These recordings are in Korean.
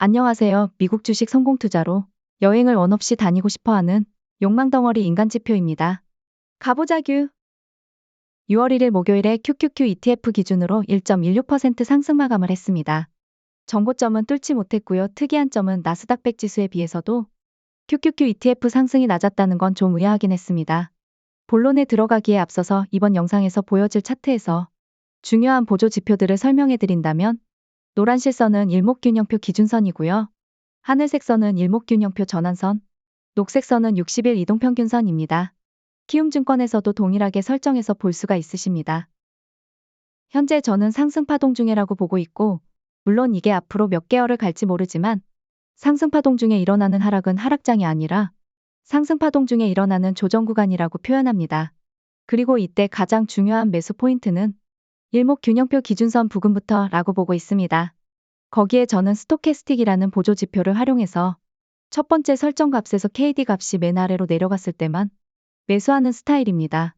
안녕하세요. 미국 주식 성공 투자로 여행을 원 없이 다니고 싶어하는 욕망덩어리 인간지표입니다. 가보자규. 6월 1일 목요일에 QQQ ETF 기준으로 1.16% 상승 마감을 했습니다. 정고점은 뚫지 못했고요. 특이한 점은 나스닥 100 지수에 비해서도 QQQ ETF 상승이 낮았다는 건 좀 의아하긴 했습니다. 본론에 들어가기에 앞서서 이번 영상에서 보여질 차트에서 중요한 보조 지표들을 설명해 드린다면 노란 실선은 일목균형표 기준선이고요. 하늘색 선은 일목균형표 전환선, 녹색 선은 60일 이동평균선입니다. 키움증권에서도 동일하게 설정해서 볼 수가 있으십니다. 현재 저는 상승파동 중이라고 보고 있고, 물론 이게 앞으로 몇 개월을 갈지 모르지만 상승파동 중에 일어나는 하락은 하락장이 아니라 상승파동 중에 일어나는 조정구간이라고 표현합니다. 그리고 이때 가장 중요한 매수 포인트는 일목균형표 기준선 부근부터 라고 보고 있습니다. 거기에 저는 스토캐스틱이라는 보조 지표를 활용해서 첫 번째 설정 값에서 KD 값이 맨 아래로 내려갔을 때만 매수하는 스타일입니다.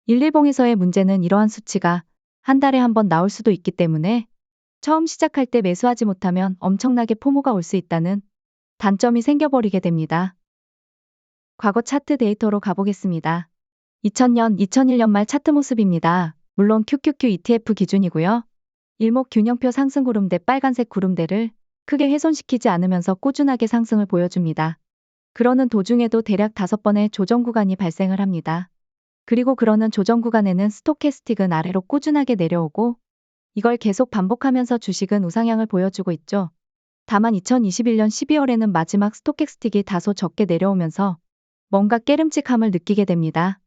일일봉에서의 문제는 이러한 수치가 한 달에 한 번 나올 수도 있기 때문에 처음 시작할 때 매수하지 못하면 엄청나게 포모가 올 수 있다는 단점이 생겨버리게 됩니다. 과거 차트 데이터로 가보겠습니다. 2000년, 2001년 말 차트 모습입니다. 물론 QQQ ETF 기준이고요. 일목균형표 상승 구름대 빨간색 구름대를 크게 훼손시키지 않으면서 꾸준하게 상승을 보여줍니다. 그러는 도중에도 대략 5번의 조정 구간이 발생을 합니다. 그리고 그러는 조정 구간에는 스토캐스틱은 아래로 꾸준하게 내려오고 이걸 계속 반복하면서 주식은 우상향을 보여주고 있죠. 다만 2021년 12월에는 마지막 스토캐스틱이 다소 적게 내려오면서 뭔가 깨름직함을 느끼게 됩니다.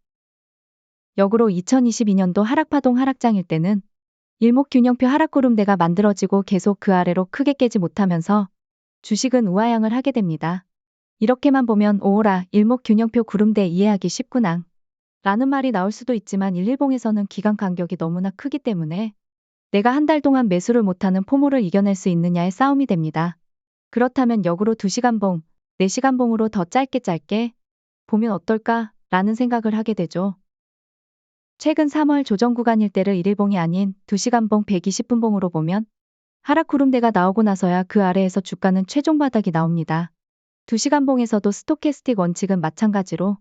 역으로 2022년도 하락파동 하락장일 때는 일목균형표 하락구름대가 만들어지고 계속 그 아래로 크게 깨지 못하면서 주식은 우하향을 하게 됩니다. 이렇게만 보면 오호라 일목균형표 구름대 이해하기 쉽구나 라는 말이 나올 수도 있지만 일일봉에서는 기간 간격이 너무나 크기 때문에 내가 한 달 동안 매수를 못하는 포모를 이겨낼 수 있느냐의 싸움이 됩니다. 그렇다면 역으로 2시간봉, 4시간봉으로 더 짧게 보면 어떨까 라는 생각을 하게 되죠. 최근 3월 조정 구간일 때를 1일봉이 아닌 2시간봉 120분봉으로 보면 하락 구름대가 나오고 나서야 그 아래에서 주가는 최종 바닥이 나옵니다. 2시간봉에서도 스토캐스틱 원칙은 마찬가지로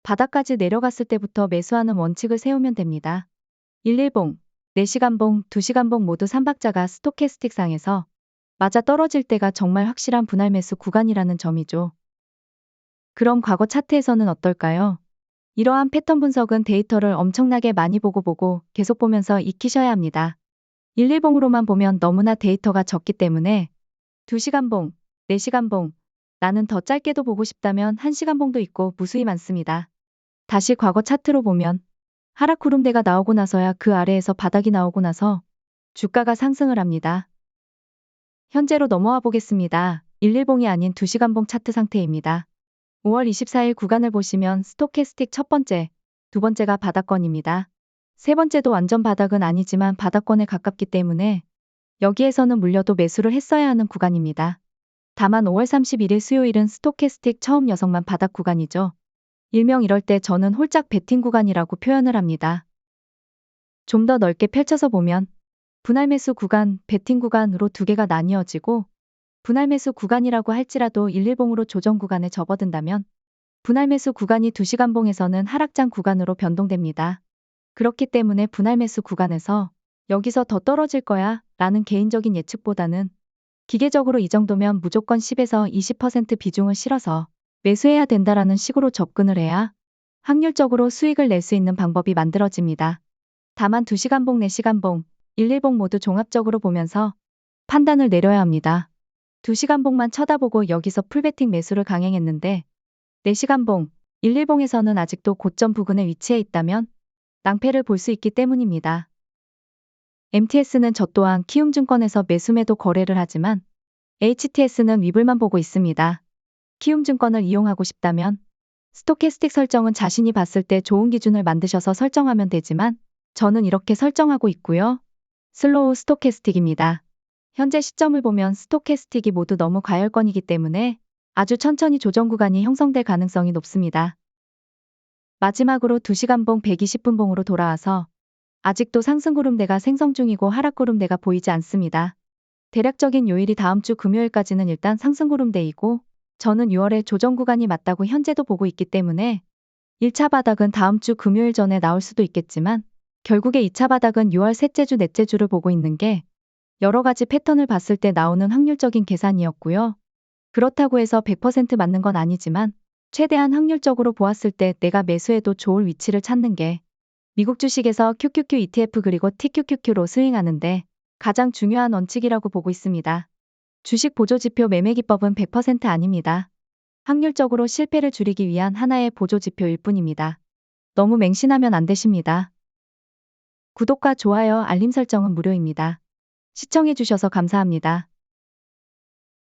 바닥까지 내려갔을 때부터 매수하는 원칙을 세우면 됩니다. 1일봉, 4시간봉, 2시간봉 모두 3박자가 스토캐스틱 상에서 맞아 떨어질 때가 정말 확실한 분할 매수 구간이라는 점이죠. 그럼 과거 차트에서는 어떨까요? 이러한 패턴 분석은 데이터를 엄청나게 많이 보고 계속 보면서 익히셔야 합니다. 1일봉으로만 보면 너무나 데이터가 적기 때문에 2시간봉, 4시간봉, 나는 더 짧게도 보고 싶다면 1시간봉도 있고 무수히 많습니다. 다시 과거 차트로 보면 하락 구름대가 나오고 나서야 그 아래에서 바닥이 나오고 나서 주가가 상승을 합니다. 현재로 넘어와 보겠습니다. 1일봉이 아닌 2시간봉 차트 상태입니다. 5월 24일 구간을 보시면 스토캐스틱 첫 번째, 두 번째가 바닥권입니다. 세 번째도 완전 바닥은 아니지만 바닥권에 가깝기 때문에 여기에서는 물려도 매수를 했어야 하는 구간입니다. 다만 5월 31일 수요일은 스토캐스틱 처음 여성만 바닥 구간이죠. 일명 이럴 때 저는 홀짝 베팅 구간이라고 표현을 합니다. 좀 더 넓게 펼쳐서 보면 분할 매수 구간, 베팅 구간으로 두 개가 나뉘어지고 분할 매수 구간이라고 할지라도 1일봉으로 조정 구간에 접어든다면 분할 매수 구간이 2시간봉에서는 하락장 구간으로 변동됩니다. 그렇기 때문에 분할 매수 구간에서 여기서 더 떨어질 거야 라는 개인적인 예측보다는 기계적으로 이 정도면 무조건 10에서 20% 비중을 실어서 매수해야 된다라는 식으로 접근을 해야 확률적으로 수익을 낼 수 있는 방법이 만들어집니다. 다만 2시간봉, 4시간봉, 1일봉 모두 종합적으로 보면서 판단을 내려야 합니다. 2시간봉만 쳐다보고 여기서 풀베팅 매수를 강행했는데 4시간봉, 1일봉에서는 아직도 고점 부근에 위치해 있다면 낭패를 볼 수 있기 때문입니다. MTS는 저 또한 키움증권에서 매수매도 거래를 하지만 HTS는 위불만 보고 있습니다. 키움증권을 이용하고 싶다면 스토캐스틱 설정은 자신이 봤을 때 좋은 기준을 만드셔서 설정하면 되지만 저는 이렇게 설정하고 있고요. 슬로우 스토캐스틱입니다. 현재 시점을 보면 스토캐스틱이 모두 너무 과열권이기 때문에 아주 천천히 조정 구간이 형성될 가능성이 높습니다. 마지막으로 2시간봉 120분봉으로 돌아와서 아직도 상승 구름대가 생성 중이고 하락 구름대가 보이지 않습니다. 대략적인 요일이 다음 주 금요일까지는 일단 상승구름대이고 저는 6월에 조정 구간이 맞다고 현재도 보고 있기 때문에 1차 바닥은 다음 주 금요일 전에 나올 수도 있겠지만 결국에 2차 바닥은 6월 셋째 주, 넷째 주를 보고 있는 게 여러 가지 패턴을 봤을 때 나오는 확률적인 계산이었고요. 그렇다고 해서 100% 맞는 건 아니지만 최대한 확률적으로 보았을 때 내가 매수해도 좋을 위치를 찾는 게 미국 주식에서 QQQ ETF 그리고 TQQQ로 스윙하는데 가장 중요한 원칙이라고 보고 있습니다. 주식 보조지표 매매 기법은 100% 아닙니다. 확률적으로 실패를 줄이기 위한 하나의 보조지표일 뿐입니다. 너무 맹신하면 안 되십니다. 구독과 좋아요, 알림 설정은 무료입니다. 시청해주셔서 감사합니다.